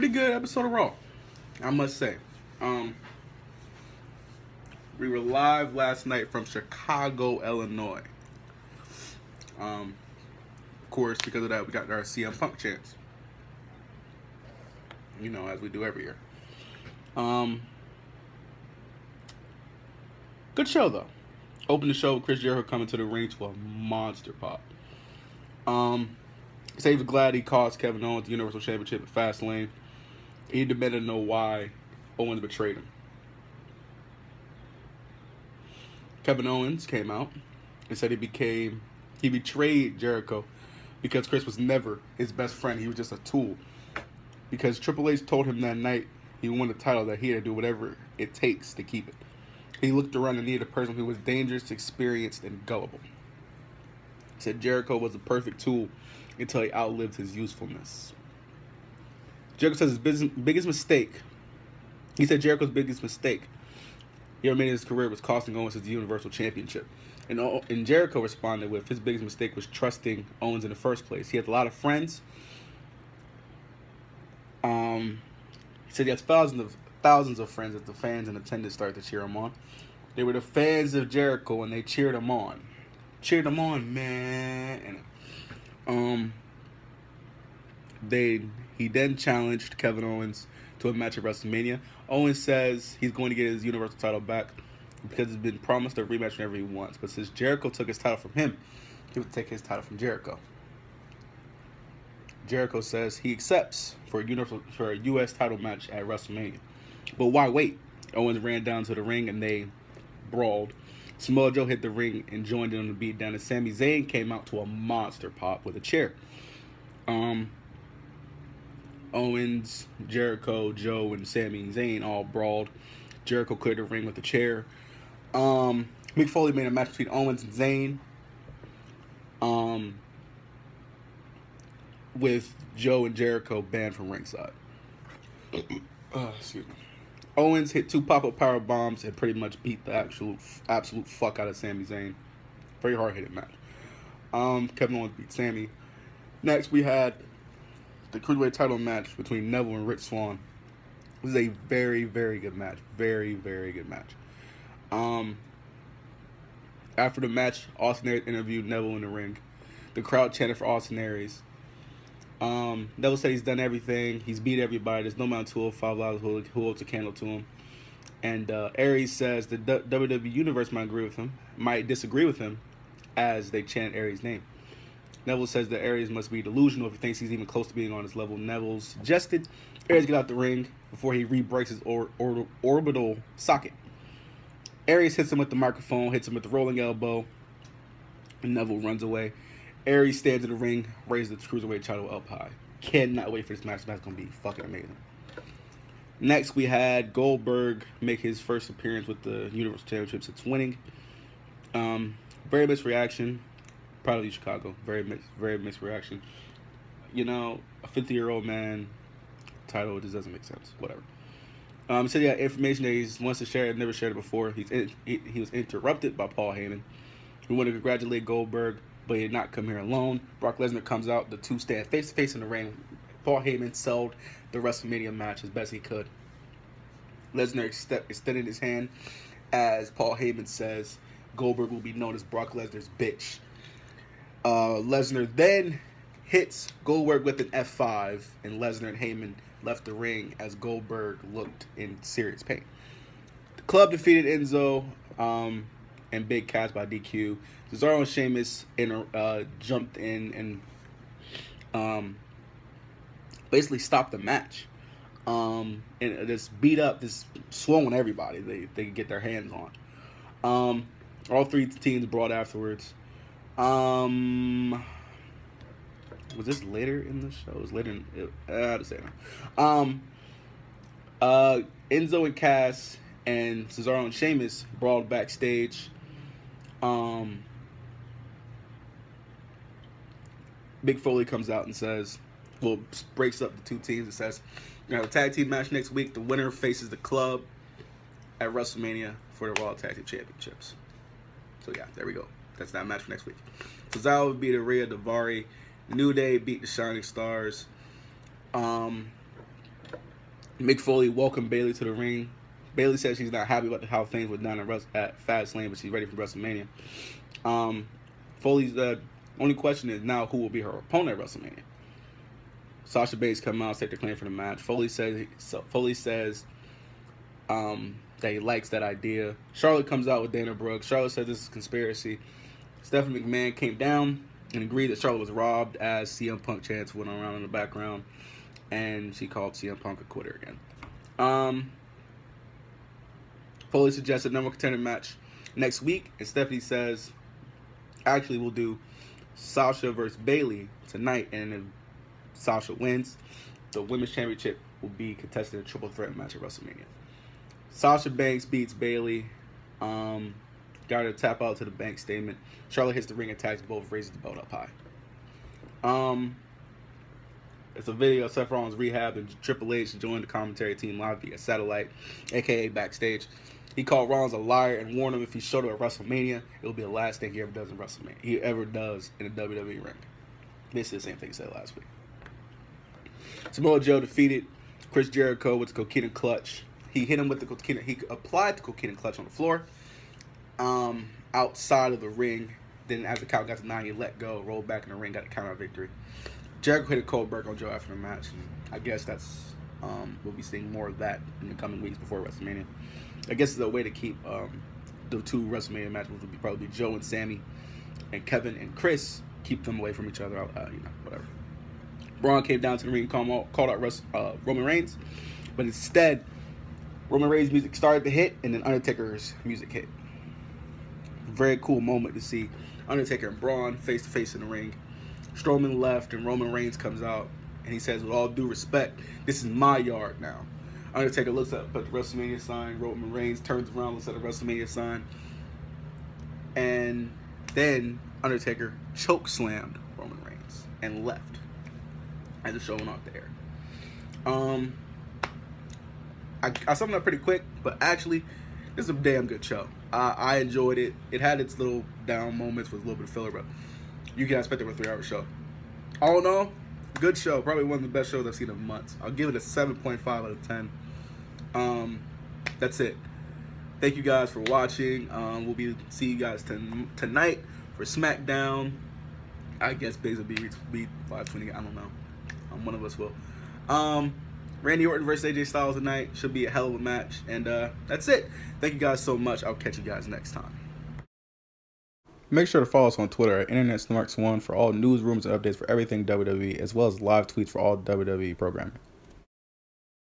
pretty good episode of Raw, I must say. Um, we were live last night from Chicago, Illinois. Of course, because of that, we got our CM Punk chance. You know, as we do every year. Um, Good show though. Open the show with Chris Jericho coming to the ring to a monster pop. Um, Saves glad he cost Kevin Owens the Universal Championship at Fastlane. He demanded to know why Owens betrayed him. Kevin Owens came out and said he betrayed Jericho because Chris was never his best friend. He was just a tool. Because Triple H told him that night he won the title that he had to do whatever it takes to keep it. He looked around and needed a person who was dangerous, experienced, and gullible. He said Jericho was the perfect tool until he outlived his usefulness. Jericho says his biggest mistake. He said Jericho's biggest mistake he ever made in his career was costing Owens his Universal Championship. And Jericho responded with his biggest mistake was trusting Owens in the first place. He had a lot of friends. He said he has thousands of friends that the fans in attendance started to cheer him on. They were the fans of Jericho and they cheered him on. Cheered him on, man. And he then challenged Kevin Owens to a match at WrestleMania. Owens says he's going to get his Universal title back because it's been promised a rematch whenever he wants. But since Jericho took his title from him, he would take his title from Jericho. Jericho says he accepts for a U.S. title match at WrestleMania. But why wait? Owens ran down to the ring and they brawled. Samoa Joe hit the ring and joined in on the beatdown. And Sami Zayn came out to a monster pop with a chair. Owens, Jericho, Joe, and Sami Zayn all brawled. Jericho cleared the ring with a chair. Mick Foley made a match between Owens and Zayn. With Joe and Jericho banned from ringside. Excuse me. Owens hit 2 pop-up power bombs and pretty much beat the absolute fuck out of Sami Zayn. Very hard-hitting match. Kevin Owens beat Sami. Next, we had the Cruiserweight title match between Neville and Rich Swann. This is a very, very good match. Very, very good match. After the match, Austin Aries interviewed Neville in the ring. The crowd chanted for Austin Aries. Neville said he's done everything. He's beat everybody. There's no amount of 205 who holds a candle to him. And Aries says the WWE Universe might disagree with him as they chant Aries' name. Neville says that Aries must be delusional if he thinks he's even close to being on his level. Neville suggested Aries get out the ring before he re-breaks his orbital socket. Aries hits him with the microphone, hits him with the rolling elbow, and Neville runs away. Aries stands in the ring, raises the Cruiserweight title up high. Cannot wait for this match. That's going to be fucking amazing. Next, we had Goldberg make his first appearance with the Universal Championship since winning. Very mixed reaction. Proud of you, Chicago. Very mixed reaction. You know, a 50-year-old man, title, it just doesn't make sense. Whatever. He said he had information that he wants to share and never shared it before. He was interrupted by Paul Heyman. We want to congratulate Goldberg, but he did not come here alone. Brock Lesnar comes out. The two stand face-to-face in the ring. Paul Heyman sold the WrestleMania match as best he could. Lesnar extended his hand as Paul Heyman says Goldberg will be known as Brock Lesnar's bitch. Lesnar then hits Goldberg with an F5, and Lesnar and Heyman left the ring as Goldberg looked in serious pain. The club defeated Enzo and Big Cass by DQ. Cesaro and Sheamus jumped in and basically stopped the match. And just beat up, just swung on everybody they could get their hands on. All three teams brought afterwards. Was this later in the show? It was later I had to say no. Enzo and Cass and Cesaro and Sheamus brawled backstage. Big Foley comes out and says, breaks up the two teams and says, we're going to have a tag team match next week. The winner faces the club at WrestleMania for the Raw Tag Team Championships. So yeah, there we go. That's that match for next week. Cesaro beat Rhea Daivari. New Day beat the Shining Stars. Mick Foley welcomed Bayley to the ring. Bayley said she's not happy about how things were done at Fastlane, but she's ready for WrestleMania. Foley's only question is now who will be her opponent at WrestleMania. Sasha Banks come out, take the claim for the match. Foley says that he likes that idea. Charlotte comes out with Dana Brooke. Charlotte said this is a conspiracy. Stephanie McMahon came down and agreed that Charlotte was robbed as CM Punk chants went around in the background, and she called CM Punk a quitter again. Foley suggested number contender match next week, and Stephanie says, actually, we'll do Sasha versus Bayley tonight, and if Sasha wins, the women's championship will be contested in a triple threat match at WrestleMania. Sasha Banks beats Bayley. Got her to tap out to the bank statement. Charlotte hits the ring, attacks both, raises the belt up high. It's a video of Seth Rollins rehab and Triple H joined the commentary team live via satellite, aka backstage. He called Rollins a liar and warned him if he showed up at WrestleMania, it will be the last thing he ever does in WrestleMania. He ever does in a WWE ring. This is the same thing he said last week. Samoa Joe defeated Chris Jericho with the Coquina Clutch. He hit him with the Coquina. He applied the Coquina Clutch on the floor, outside of the ring. Then as the count got to 9, he let go, rolled back in the ring, got a count out victory. Jericho hit a cold break on Joe after the match, and I guess that's we'll be seeing more of that in the coming weeks before WrestleMania. I guess it's a way to keep the two WrestleMania matches would be probably Joe and Sammy, and Kevin and Chris, keep them away from each other. Whatever. Braun came down to the ring, called out Roman Reigns, but instead, Roman Reigns' music started to hit, and then Undertaker's music hit. Very cool moment to see Undertaker and Braun face to face in the ring. Strowman left, and Roman Reigns comes out, and he says, with all due respect, this is my yard now. Undertaker looks up at the WrestleMania sign. Roman Reigns turns around, looks at the WrestleMania sign, and then Undertaker choke slammed Roman Reigns and left as the show went off the air. I summed it up pretty quick, but actually, this is a damn good show. I enjoyed it. It had its little down moments with a little bit of filler, but you can expect it for a 3-hour show. All in all, good show. Probably one of the best shows I've seen in months. I'll give it a 7.5 out of 10. That's it. Thank you guys for watching. We'll see you guys tonight for SmackDown. I guess Biggs will be 520. I don't know. One of us will. Randy Orton versus AJ Styles tonight. Should be a hell of a match. And that's it. Thank you guys so much. I'll catch you guys next time. Make sure to follow us on Twitter at InternetSmarts1 for all news, rumors, and updates for everything WWE, as well as live tweets for all WWE programming.